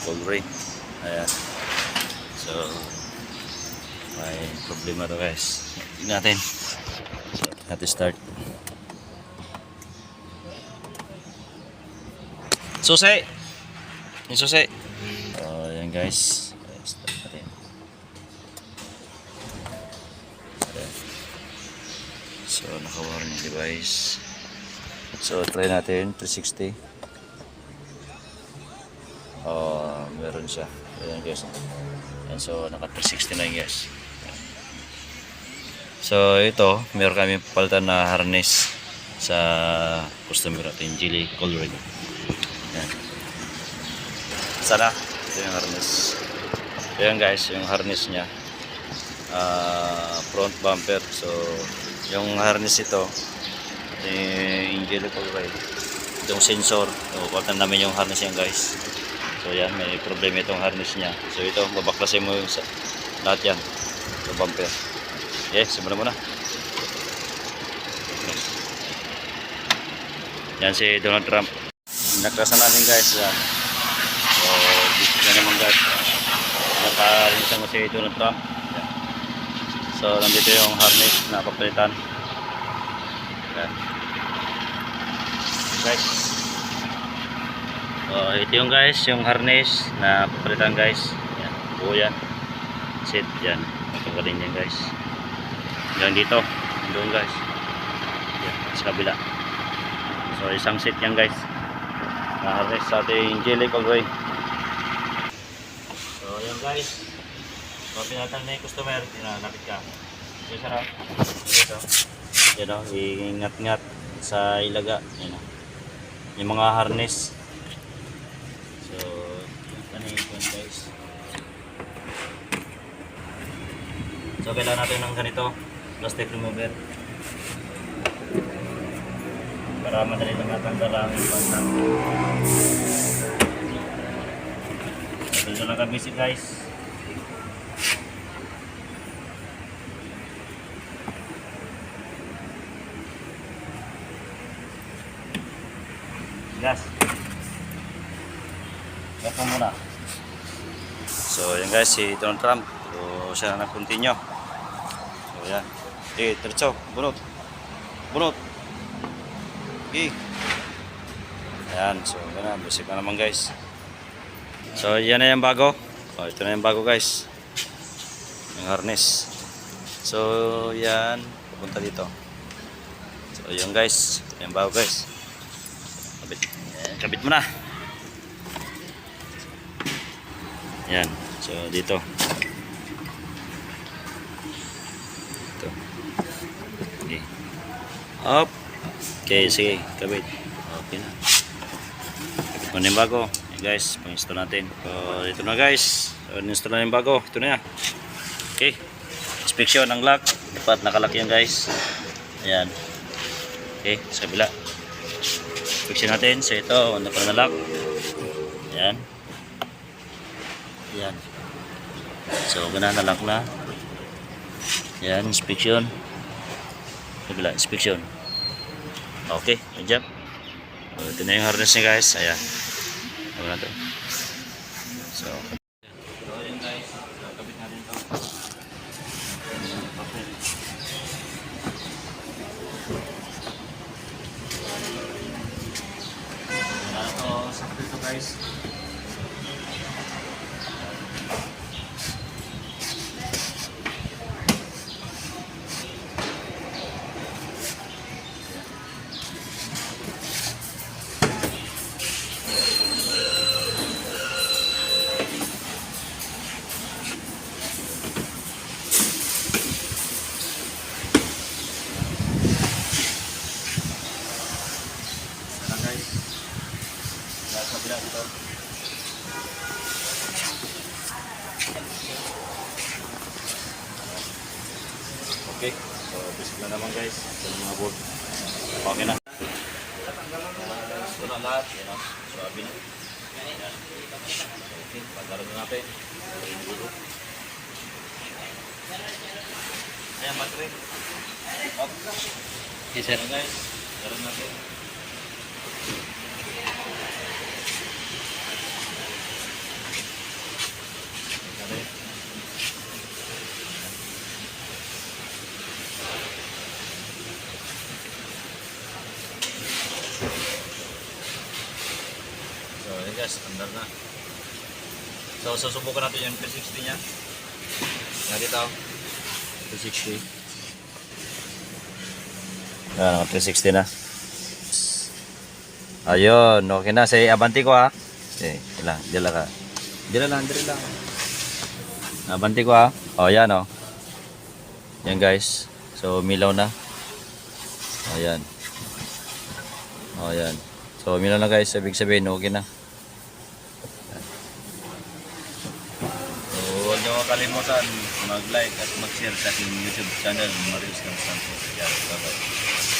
Colray. Ayan. So, may problema to guys. Tingnan natin. So, natin start. Susi! Yung susi. So, ayan guys. Start natin. Ayan. So, naka-warning device. So, try natin. 360. Meron siya. Ayan guys. Ayan, so, naka 360 na guys. So, ito. Meron kami palitan na harness sa customer natin. Jilly Colray. Ayan. Sana. Ito yung harness. Ayan guys. Yung harness niya. Front bumper. So, yung harness ito. Yung Jilly Colray. Itong sensor. So, palitan namin yung harness yan guys. So yan, may problema itong harness niya. So ito, babaklasin mo yung lahat yan. Ito bumper. Okay, simulan mo na. Yan si Donald Trump. Naklasan natin guys. Yan. So, dito na naman guys. Nakalimutan mo si Donald Trump. Yan. So, nandito yung harness na papalitan. Yan. Guys. Ito yung guys, yung harness na papalitan guys. Yan, buo yan. Set yan. Matanggalin yan guys. Hanggang dito. Doon guys. Yan, sa kabila. So isang set yan guys. Na harness sa ating Jilly Colray. So yan guys. So pinatan na yung customer. Lapit ka. Yung sarap. Ito. Yan o. Ingat-ngat sa ilaga. Yan o. Yung mga harness. So, ano yung guys. So, kailangan natin ng ganito. Plastic remover. Para madali lang natanggal ang pasang. So, dito lang kami guys. Gas. Gas muna. So, yan guys, si Donald Trump. So, siya na nag-continue. So, yan. Diretso. Bunot. Bunot. Okay. Ayan. So, yan na. Busik na naman guys. So, yan na yung bago. Ito na yung bago guys. Yung harness. So, yan. Pupunta dito. So, yan guys. Ito yung bago guys. Kabit. Yan. Kabit mo na. Yan. So, dito. Ito. Okay. Up. Okay, sige. Kabit. Okay na. Kabit mo na yung bago. Yan guys. Pang-install natin. So, ito na guys. So, install na yung bago. Ito na yan. Okay. Inspection ng lock. Dapat nakalak yan guys. Ayan. Okay. Sa kabila. Inspection natin. So, ito. Ano pa na lock. Ayan. Yan. So, ganun na lock na. Yan, inspection. Kabila, inspection. Okay, good job. So, ito na yung harness niya guys. Ayan. Ano na ito. So, yun guys. Kabit natin ito. Ito, sakto ito guys. Okay, so basic na naman guys sa mga board. Okay na. Ito na lahat, yan o. Swabe na. Okay, pagkaroon na natin. Ayan, battery. Okay sir. Ayan guys, pagkaroon natin. So, yun guys, andar na. So, susubukan natin yung 360 niya. Yan dito. 360. Yan, 360 na. Ayun, okay na. Say, abanti ko ha. Okay, ilang, dila ka. Dila lang. Abanti ko ha. O, yan o. Yan guys. So, milaw na. O, yan. O, yan. So, milaw na guys. Ibig sabihin, okay na. So, huwag niyo kalimutan mag-like at mag-share sa aking YouTube channel, Marius Constanzo. Yan, bye-bye.